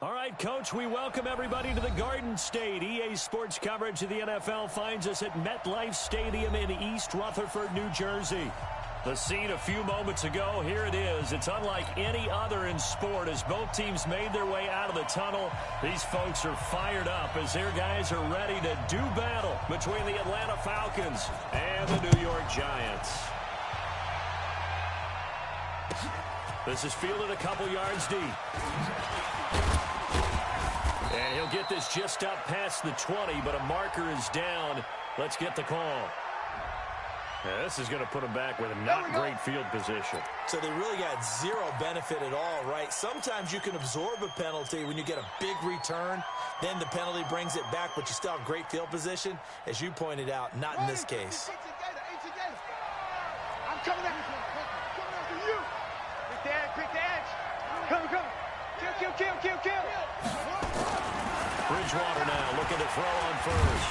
All right, Coach, we welcome everybody to the Garden State. EA Sports coverage of the NFL finds us at MetLife Stadium in East Rutherford, New Jersey. The scene a few moments ago, here it is. It's unlike any other in sport as both teams made their way out of the tunnel. These folks are fired up as their guys are ready to do battle between the Atlanta Falcons and the New York Giants. This is fielded a couple yards deep. And he'll get this just up past the 20, but a marker is down. Let's get the call. Yeah, this is going to put them back with a not great field position. So they really got zero benefit at all, right? Sometimes you can absorb a penalty when you get a big return. Then the penalty brings it back, but you still have great field position. As you pointed out, not in this case. I'm coming after you. Quick the edge. Come. Kill. Bridgewater now looking to throw on first.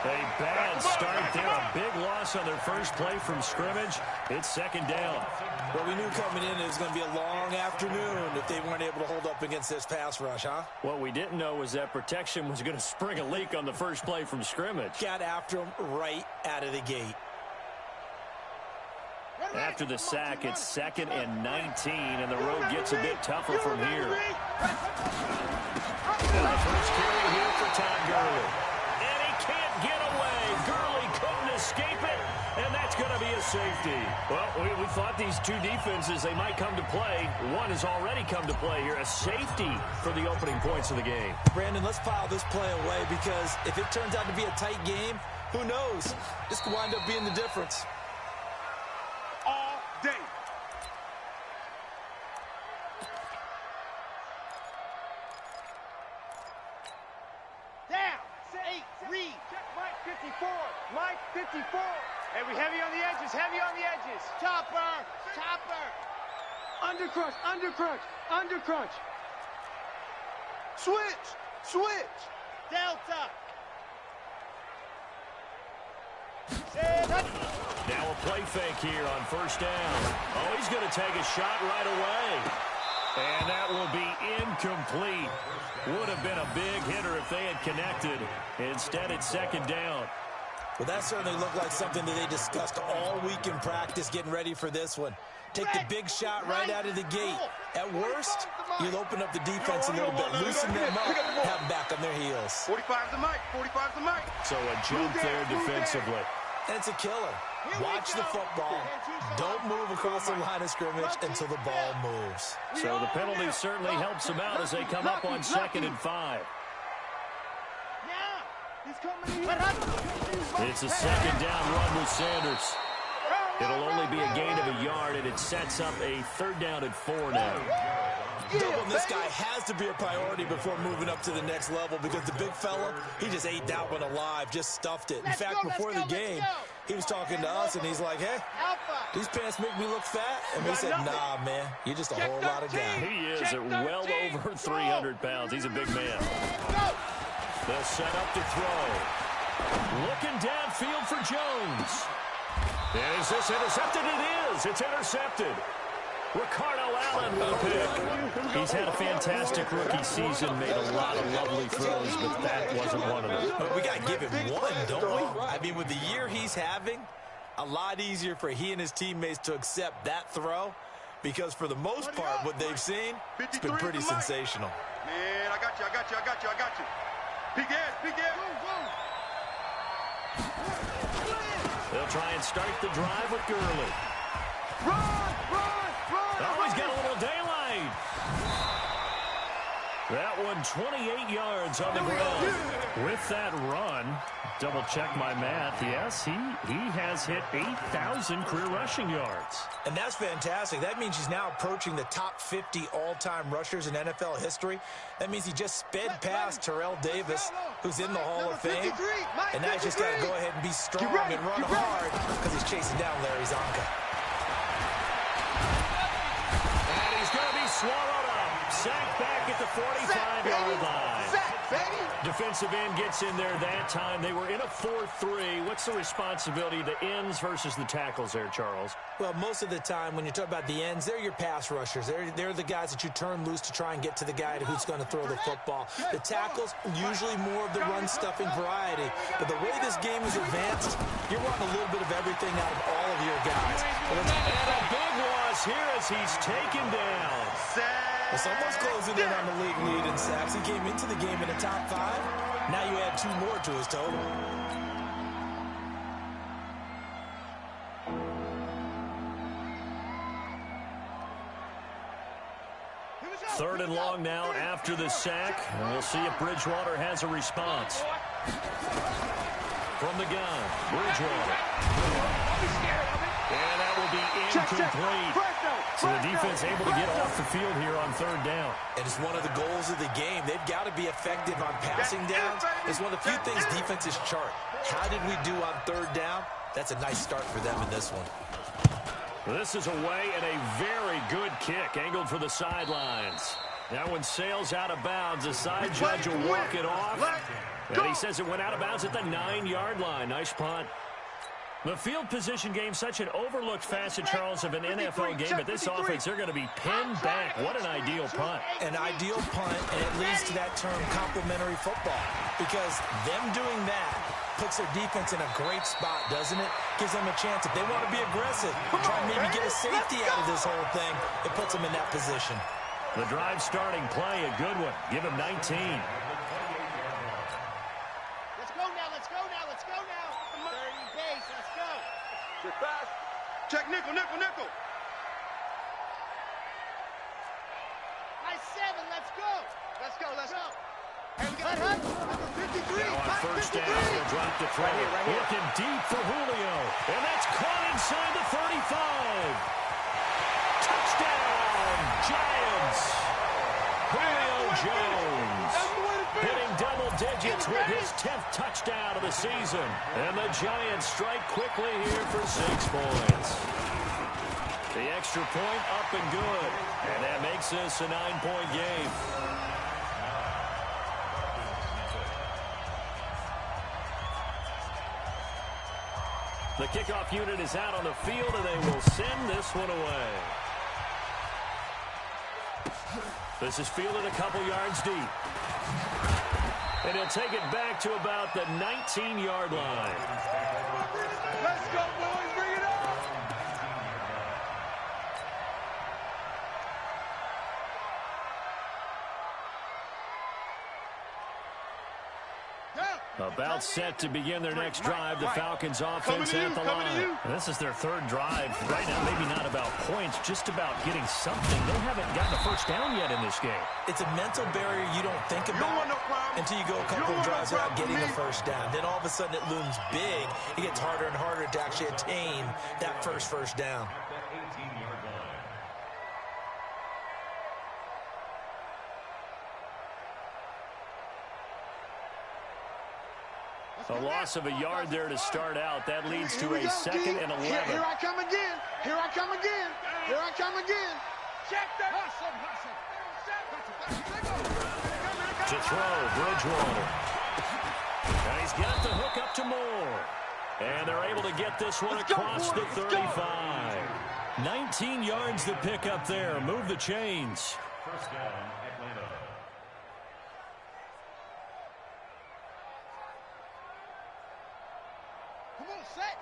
A bad start there. A big loss on their first play from scrimmage. It's second down. Well, we knew coming in it was going to be a long afternoon if they weren't able to hold up against this pass rush, huh? What we didn't know was that protection was going to spring a leak on the first play from scrimmage. Got after him right out of the gate. After the sack, it's 2nd and 19, and the road gets a bit tougher from here. And the first carry here for Todd Gurley. And he can't get away. Gurley couldn't escape it, and that's going to be a safety. Well, we thought these two defenses, they might come to play. One has already come to play here, a safety for the opening points of the game. Brandon, let's file this play away because if it turns out to be a tight game, who knows? This could wind up being the difference. Day. Down. 8. Read. Check Mike 54. Mike 54. Hey, we heavy on the edges. Chopper. Undercrunch. Switch. Delta. Now a play fake here on first down. Oh, he's going to take a shot right away. And that will be incomplete. Would have been a big hitter if they had connected. Instead, it's second down. Well, that certainly looked like something that they discussed all week in practice getting ready for this one. Take the big shot right out of the gate. At worst, you'll open up the defense a little bit, loosen them up, have them back on their heels. 45's the mic. So a jump there defensively. And it's a killer. Watch the football. Don't move across the line of scrimmage until the ball moves. So the penalty certainly helps them out as they come up on 2nd and 5. It's a second down run with Sanders. It'll only be a gain of a yard, and it sets up a 3rd down and 4 now. Doubling this guy has to be a priority before moving up to the next level because the big fella, he just ate that one alive, just stuffed it. In fact, before the game, he was talking to us, and he's like, hey, these pants make me look fat. And we said, nah, man, you're just a whole lot of guy. He is at well over 300 pounds. He's a big man. They'll set up to throw. Looking downfield for Jones. Is this intercepted? It is. It's intercepted. Ricardo Allen with a pick. He's had a fantastic rookie season, made a lot of lovely throws, but that wasn't one of them. But we got to give him one, don't we? I mean, with the year he's having, a lot easier for he and his teammates to accept that throw because for the most part, what they've seen, it's been pretty sensational. Man, I got you. Big head. They'll try and start the drive with Gurley. Run! Oh, he's got a little daylight. That one 28 yards on the ground. With that run, double check my math. Yes, he has hit 8,000 career rushing yards. And that's fantastic. That means he's now approaching the top 50 all-time rushers in NFL history. That means he just sped past Terrell Davis, who's in the Hall of Fame. And now he's just got to go ahead and be strong and run hard because he's chasing down Larry Zonka. And he's going to be swallowed up. sacked back at the 45-yard line. Sack, baby. Defensive end gets in there that time. They were in a 4-3. What's the responsibility of the ends versus the tackles there, Charles? Well, most of the time when you talk about the ends, they're your pass rushers. They're the guys that you turn loose to try and get to the guy who's going to throw the football. The tackles, usually more of the run-stuffing variety. But the way this game is advanced, you're wanting a little bit of everything out of all of your guys. And a big loss here as he's taken down. It's almost closing in on the league lead in sacks. He came into the game in the top 5. Now you add 2 more to his total. Third and long now after the sack. And we'll see if Bridgewater has a response. From the gun, Bridgewater. And that will be incomplete. So the defense able to get off the field here on third down. And it's one of the goals of the game. They've got to be effective on passing downs. It's one of the few things defenses chart. How did we do on third down? That's a nice start for them in this one. This is away and a very good kick angled for the sidelines. That one sails out of bounds. The side judge will walk it off. And he says it went out of bounds at the 9-yard line. Nice punt. The field position game, such an overlooked facet, Charles, of an NFL game. But this offense, they're going to be pinned back. What an ideal punt. An ideal punt, and it leads to that term complementary football. Because them doing that puts their defense in a great spot, doesn't it? Gives them a chance. If they want to be aggressive, try and maybe get a safety out of this whole thing, it puts them in that position. The drive starting play, a good one. Give him 19. Let's go now, let's go now, let's go now. 30 base, let's go. Sit fast. Check nickel, nickel, nickel. Nice 7, let's go. Let's go, let's go. Hey, we got hut. Number 53. Now on first down, he'll drop the throw. Right here. Looking deep for Julio. And that's caught inside the 35. Touchdown, Giants. Julio Jones hitting double digits with his 10th touchdown of the season. And the Giants strike quickly here for 6 points. The extra point up and good. And that makes this a 9-point game. The kickoff unit is out on the field, and they will send this one away. This is fielded a couple yards deep. And he'll take it back to about the 19-yard line. Let's go, boys. Bring it on. About set to begin their next drive. The Falcons offense at the line. This is their 3rd drive. Right now, maybe not about points, just about getting something. They haven't gotten a first down yet in this game. It's a mental barrier you don't think about until you go a couple of drives without getting a first down. Then all of a sudden it looms big. It gets harder and harder to actually attain that first down. A loss of a yard there to start out. That leads to a 2nd and 11. Here I come again. Here I come again. Here I come again. Check that. To throw, Bridgewater. And he's got the hook up to Moore. And they're able to get this one across the 35. 19 yards to pick up there. Move the chains. First down, Atlanta.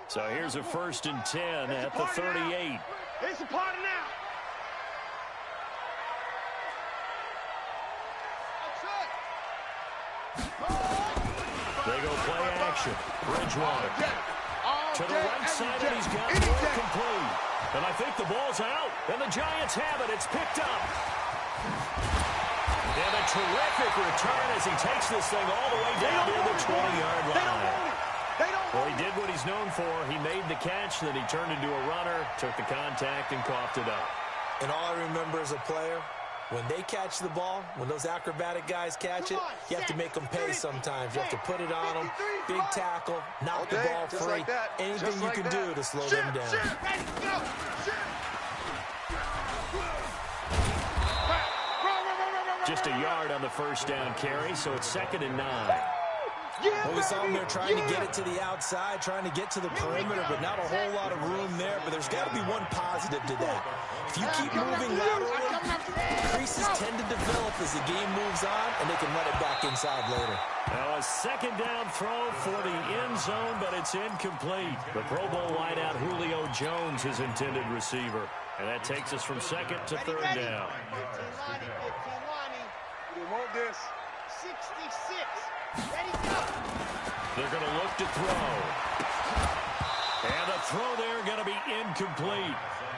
So here's a 1st and 10 at the 38. It's a party now. They go play action. Bridgewater to the right side, and he's got it complete. And I think the ball's out, and the Giants have it. It's picked up. And a terrific return as he takes this thing all the way down near the 20-yard line. Well, he did what he's known for. He made the catch, then he turned into a runner, took the contact, and coughed it up. And all I remember as a player, when they catch the ball, when those acrobatic guys catch it, you have to make them pay sometimes. You have to put it on them, big tackle, knock the ball free. Anything you can do to slow them down. Just a yard on the first down carry, so it's 2nd and 9. Well, we saw him there trying to get it to the outside, trying to get to the perimeter, but not a whole lot of room there. But there's got to be one positive to that. If you keep moving laterally, creases tend to develop as the game moves on, and they can run it back inside later. Now a 2nd down throw for the end zone, but it's incomplete. The Pro Bowl wideout Julio Jones, his intended receiver. And that takes us from 2nd to 3rd down. You want this. 66. Ready, go. They're going to look to throw. And the throw there going to be incomplete.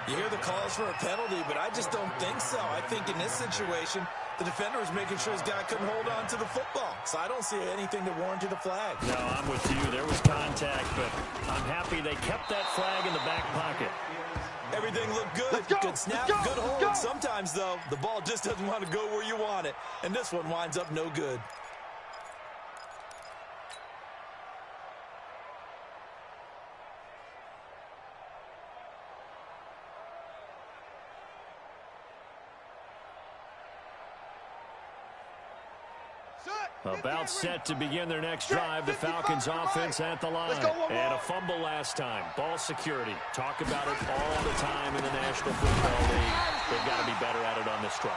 You hear the calls for a penalty, but I just don't think so. I think in this situation, the defender was making sure his guy couldn't hold on to the football. So I don't see anything that warranted a flag. No, I'm with you. There was contact, but I'm happy they kept that flag in the back pocket. Everything looked good. Good snap, good hold. Sometimes, though, the ball just doesn't want to go where you want it. And this one winds up no good. About set to begin their next drive. The Falcons offense at the line. And a fumble last time. Ball security. Talk about it all the time in the National Football League. They've got to be better at it on this drive.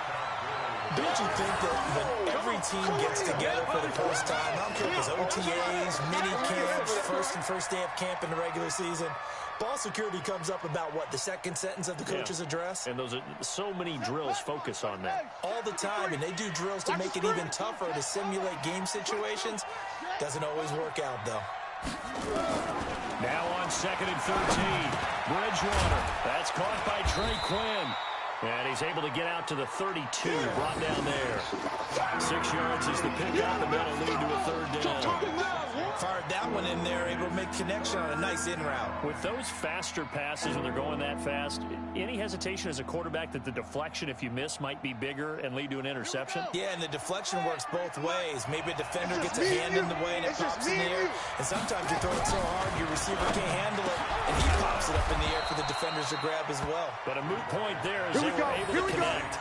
Don't you think that when every team gets together for the first time, I don't care if it's OTAs, mini camps, first day of camp in the regular season, ball security comes up about, what, the second sentence of the coach's address? And those are so many drills focus on that. All the time, and they do drills to make it even tougher to simulate game situations. Doesn't always work out, though. Now on 2nd and 13. Bridgewater. That's caught by Trey Quinn. And he's able to get out to the 32, brought down there. 6 yards is the pickup, and that'll lead to a 3rd down. Fired that one in there, able to make connection on a nice in route. With those faster passes, when they're going that fast, any hesitation as a quarterback that the deflection, if you miss, might be bigger and lead to an interception? Yeah, and the deflection works both ways. Maybe a defender gets a hand in the way and it pops in the air. And sometimes you throw it so hard, your receiver can't handle it, and he pops it up in the air for the defenders to grab as well. But a moot point there as they were able to connect.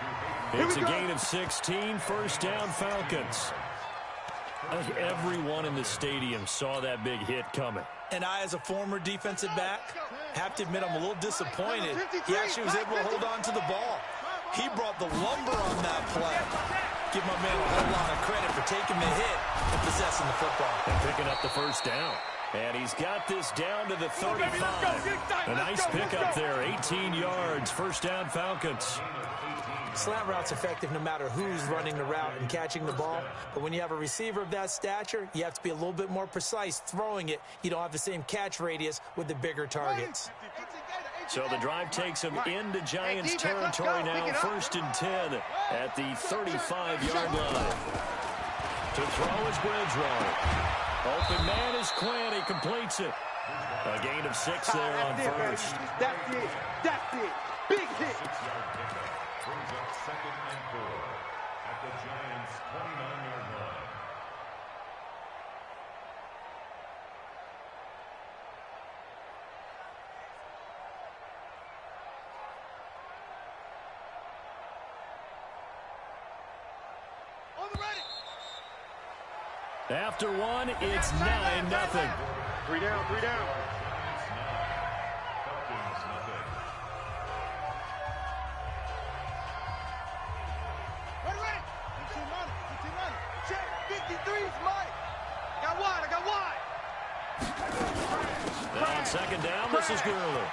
It's a gain of 16, 1st down Falcons. I think everyone in the stadium saw that big hit coming. And I, as a former defensive back, have to admit I'm a little disappointed. He actually was able to hold on to the ball. He brought the lumber on that play. Give my man a whole lot of credit for taking the hit and possessing the football. And picking up the 1st down. And he's got this down to the 35. A nice pickup there, 18 yards, 1st down Falcons. Slant route's effective no matter who's running the route and catching the ball. But when you have a receiver of that stature, you have to be a little bit more precise throwing it. You don't have the same catch radius with the bigger targets. So the drive takes him into Giants territory now, 1st and 10 at the 35-yard line. To throw is Bridgewater. Open man is Quinn. He completes it. A gain of 6 there on 1st. That's it. That's it. Big hit. Brings up 2nd and 4 at the Giants' 29-yard line. On the ready. After one, it's 9-0. 3 down, 3 down. Falcons nothing. Ready. 15 money. Check. 53's mine. I got wide. Now on 2nd down, this is Gurley.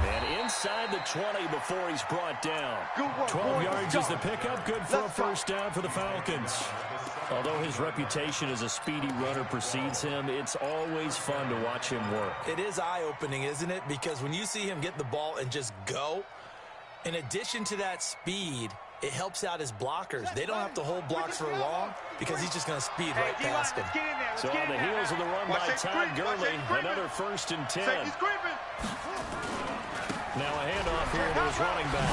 And inside the 20 before he's brought down. 12 yards is the pickup. Good for a 1st down for the Falcons. Although his reputation as a speedy runner precedes him, it's always fun to watch him work. It is eye-opening, isn't it? Because when you see him get the ball and just go, in addition to that speed, it helps out his blockers. They don't have to hold blocks for long because he's just going to speed right past him. So on the heels of the run by Todd Gurley, another 1st and 10. Now a handoff here to his running back.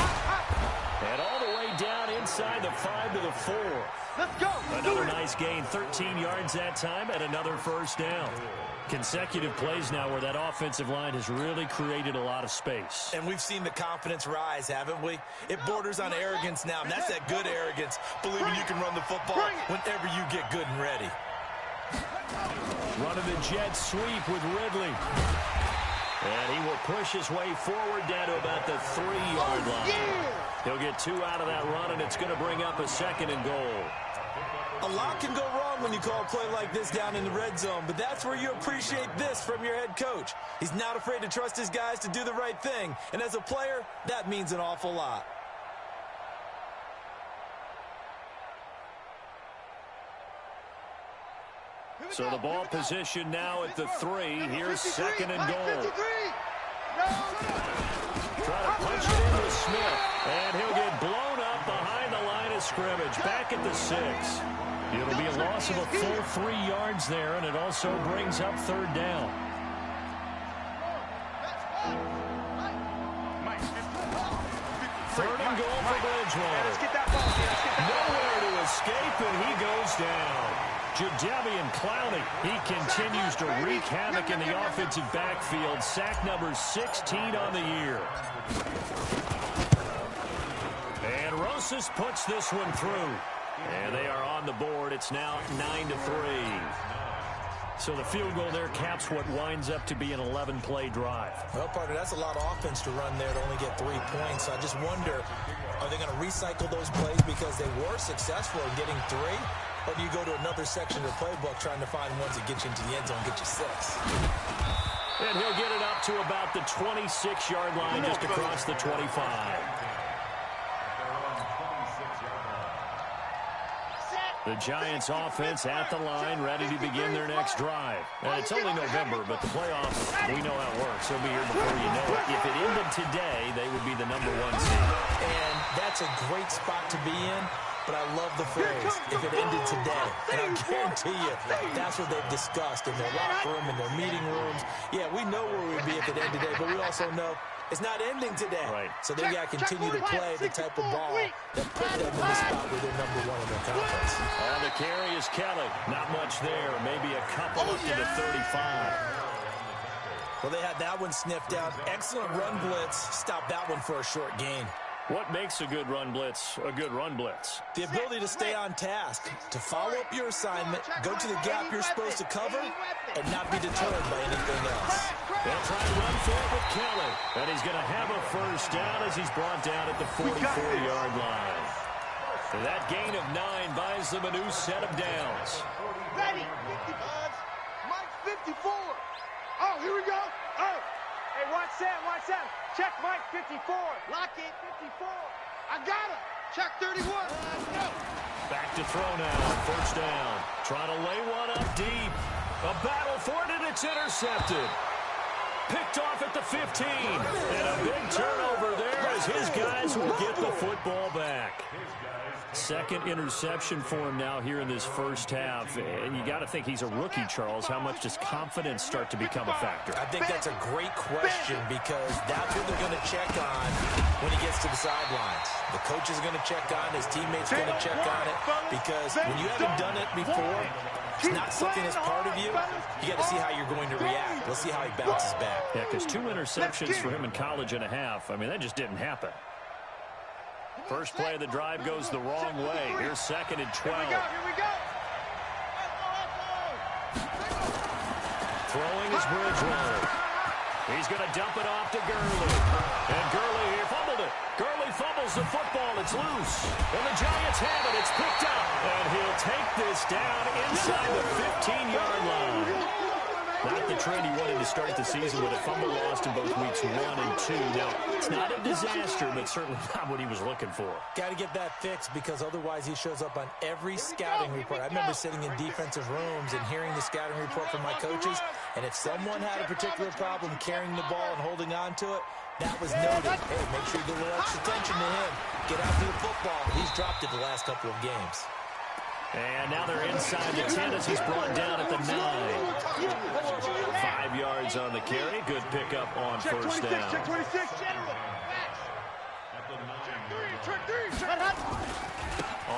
And all the way down inside inside the 5 to the 4. Let's go. Another nice gain, 13 yards that time, and another first down. Consecutive plays now where that offensive line has really created a lot of space. And we've seen the confidence rise, haven't we? It borders on arrogance now, and that's that good arrogance, believing you can run the football whenever you get good and ready. Running the jet sweep with Ridley. And he will push his way forward down to about the 3-yard line. He'll get 2 out of that run, and it's going to bring up a 2nd and goal. A lot can go wrong when you call a play like this down in the red zone, but that's where you appreciate this from your head coach. He's not afraid to trust his guys to do the right thing, and as a player, that means an awful lot. So the ball position now at the 3. Here's 2nd and goal. Try to punch it in with Smith, and he'll get blown up behind the line of scrimmage, back at the 6. It'll be a loss of a full 3 yards there, and it also brings up 3rd down. Third and goal for Bridgewater. Nowhere to escape, and he goes down. Jadeveon Clowney, he continues to wreak havoc in the offensive backfield. Sack number 16 on the year. And Rosas puts this one through. And they are on the board. It's now 9-3. So the field goal there caps what winds up to be an 11-play drive. Well, partner, that's a lot of offense to run there to only get 3 points. So I just wonder, are they going to recycle those plays because they were successful in getting 3? Or do you go to another section of the playbook trying to find ones that get you into the end zone and get you 6? And he'll get it up to about the 26-yard line, just across the 25. The Giants offense at the line, ready to begin their next drive. And it's only November, but the playoffs, we know how it works. They'll be here before you know it. If it ended today, they would be the #1 seed. And that's a great spot to be in. But I love the phrase, if it ended today. And I guarantee you, that's what they've discussed in their locker room, in their meeting rooms. Yeah, we know where we'd be if it ended today, but we also know it's not ending today. Right. So they got to continue to play the type of ball that put them in the spot where they're #1 in their conference. On the carry is Kelly. Not much there. Maybe a couple up to the 35. Well, they had that one sniffed out. Excellent run blitz. Stopped that one for a short gain. What makes a good run blitz a good run blitz? The ability to stay on task, to follow up your assignment, go to the gap you're supposed to cover, and not be deterred by anything else. They'll try to run for it with Kelly. And he's going to have a first down as he's brought down at the 44-yard line. And that gain of 9 buys them a new set of downs. Ready. 50 buzz. Mike 54. Oh, here we go. Oh. Hey, watch Sam, watch Sam. Check Mike 54. Lock it, 54. I got him. Check 31. Let's go. Back to throw now. First down. Trying to lay one up deep. A battle for it, and it's intercepted. Picked off at the 15. And a big turnover there as his guys will get the football back. Second interception for him now here in this first half. And you got to think he's a rookie, Charles. How much does confidence start to become a factor? I think that's a great question because that's what they're going to check on when he gets to the sidelines. The coach is going to check on, his teammates are going to check on it because when you haven't done it before, it's not something that's part of you. You got to see how you're going to react. Let's see how he bounces back. Yeah, because 2 interceptions for him in college and a half. I mean, that just didn't happen. First play of the drive goes the wrong way. Here's 2nd and 12. Here we go. Throwing is Bridgewater. He's going to dump it off to Gurley. And Gurley here fumbled it. Gurley fumbles the football. It's loose. And the Giants have it. It's picked up. And he'll take this down inside the 15-yard line. Not the trend he wanted to start the season with a fumble lost in both weeks 1 and 2. Now, it's not a disaster, but certainly not what he was looking for. Got to get that fixed because otherwise he shows up on every scouting report. I remember sitting in defensive rooms and hearing the scouting report from my coaches, and if someone had a particular problem carrying the ball and holding on to it, that was noted. Hey, make sure you give a little extra attention to him. Get after the football. He's dropped it the last couple of games. And now they're inside the 10 as he's brought down at the 9. 5 yards on the carry. Good pickup on first down. Check 26. General. Check 3. Check 3.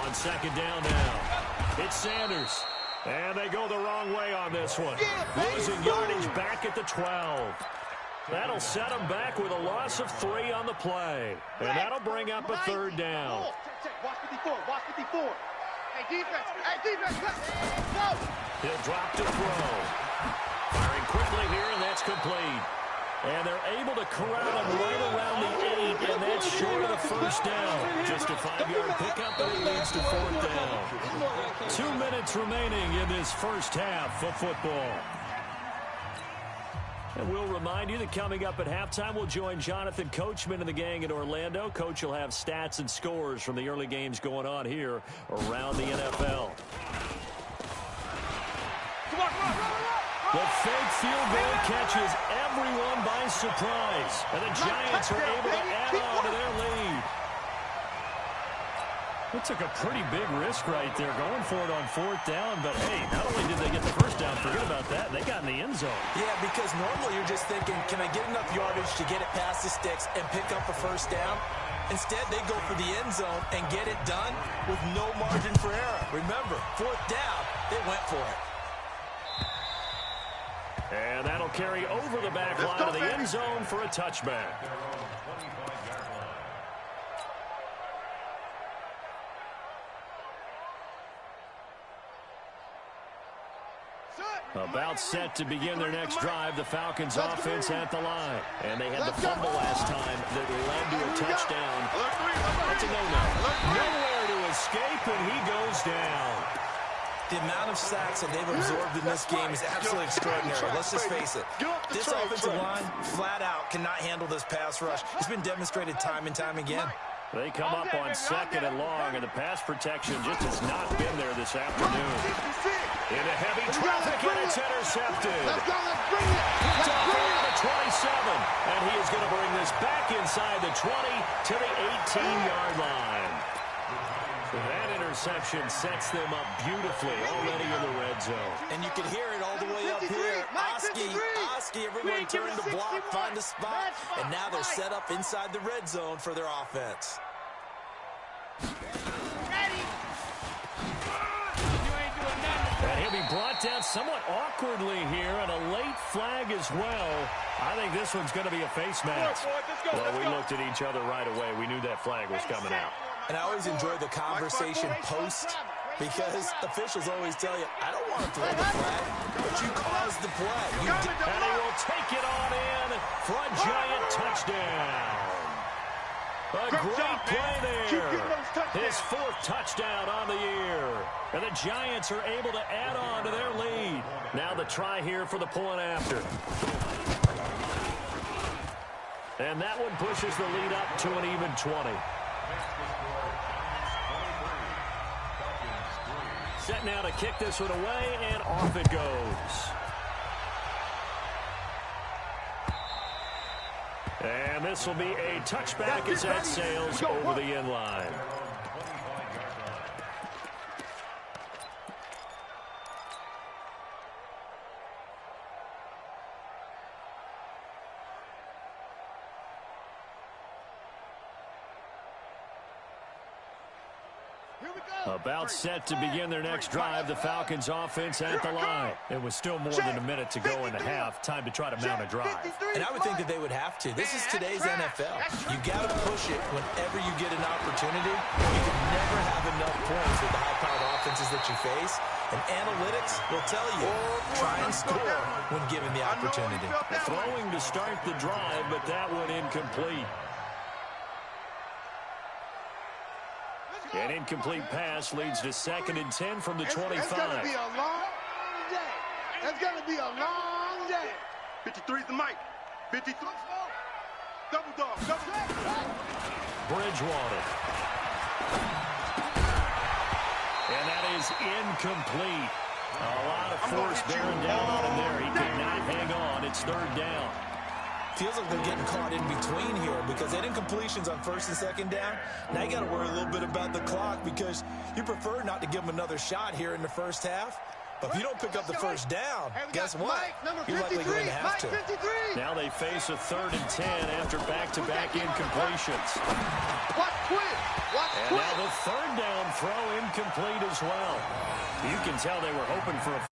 on second down now. It's Sanders. And they go the wrong way on this one. Losing yardage back at the 12. That'll set them back with a loss of 3 on the play. And that'll bring up a third down. Watch 54. Watch 54. Hey, defense. Hey, defense. Go. He'll drop to throw. Firing quickly here, and that's complete. And they're able to corral him right around the 8, and that's short of the first down. Just a 5-yard pickup, and it leads to fourth down. 2 minutes remaining in this first half of football. And we'll remind you that coming up at halftime, we'll join Jonathan Coachman and the gang in Orlando. Coach will have stats and scores from the early games going on here around the NFL. Come on. The fake field goal catches everyone by surprise. And the Giants are able to add on to their lead. It took a pretty big risk right there going for it on fourth down. But, hey, not only did they get the first down, forget about that, they got in the end zone. Yeah, because normally you're just thinking, can I get enough yardage to get it past the sticks and pick up a first down? Instead, they go for the end zone and get it done with no margin for error. Remember, fourth down, they went for it. And that'll carry over the back line of the end zone for a touchback. About set to begin their next drive, the Falcons offense at the line. And they had the fumble last time that led to a touchdown. That's a no-no. Nowhere to escape, and he goes down. The amount of sacks that they've absorbed in this game is absolutely extraordinary. Let's just face it. This offensive line, flat out, cannot handle this pass rush. It's been demonstrated time and time again. They come up on second and long, and the pass protection just has not been there this afternoon. Into heavy traffic, and it's intercepted. Let's bring it. Picked off around the 27, and he is going to bring this back inside the 20 to the 18-yard line. That interception sets them up beautifully already in the red zone. And you can hear it all the way up here. Oski, everyone turned to block, find a spot, and now they're set up inside the red zone for their offense. And he'll be brought down somewhat awkwardly here, and a late flag as well. I think this one's going to be a face mask. Well, we looked at each other right away. We knew that flag was coming out. And I always enjoy the conversation post, because officials always tell you, I don't want to throw the flag, but you caused the play. And he will take it on in for a giant touchdown. A great play there. His 4th touchdown on the year. And the Giants are able to add on to their lead. Now the try here for the point after. And that one pushes the lead up to an even 20. Set now to kick this one away, and off it goes. And this will be a touchback as that sails over the end line. About set to begin their next drive, the Falcons offense at the line. It was still more than a minute to go in the half. Time to try to mount a drive. And I would think that they would have to. This is today's NFL. You got to push it whenever you get an opportunity. You can never have enough points with the high-powered offenses that you face. And analytics will tell you, try and score when given the opportunity. Throwing to start the drive, but that one incomplete. An incomplete pass leads to 2nd and 10 from the 25. It's going to be a long day. It's going to be a long day. 53's the mic. 53. Double dog. Bridgewater. And that is incomplete. A lot of force bearing down on him there. He could not hang on. It's 3rd down. Feels like they're getting caught in between here because they had incompletions on 1st and 2nd down. Now you got to worry a little bit about the clock because you prefer not to give them another shot here in the first half. But if you don't pick up the first down, guess what? You're likely going to have to. Now they face a 3rd and 10 after back-to-back incompletions. And now the 3rd down throw incomplete as well. You can tell they were hoping for a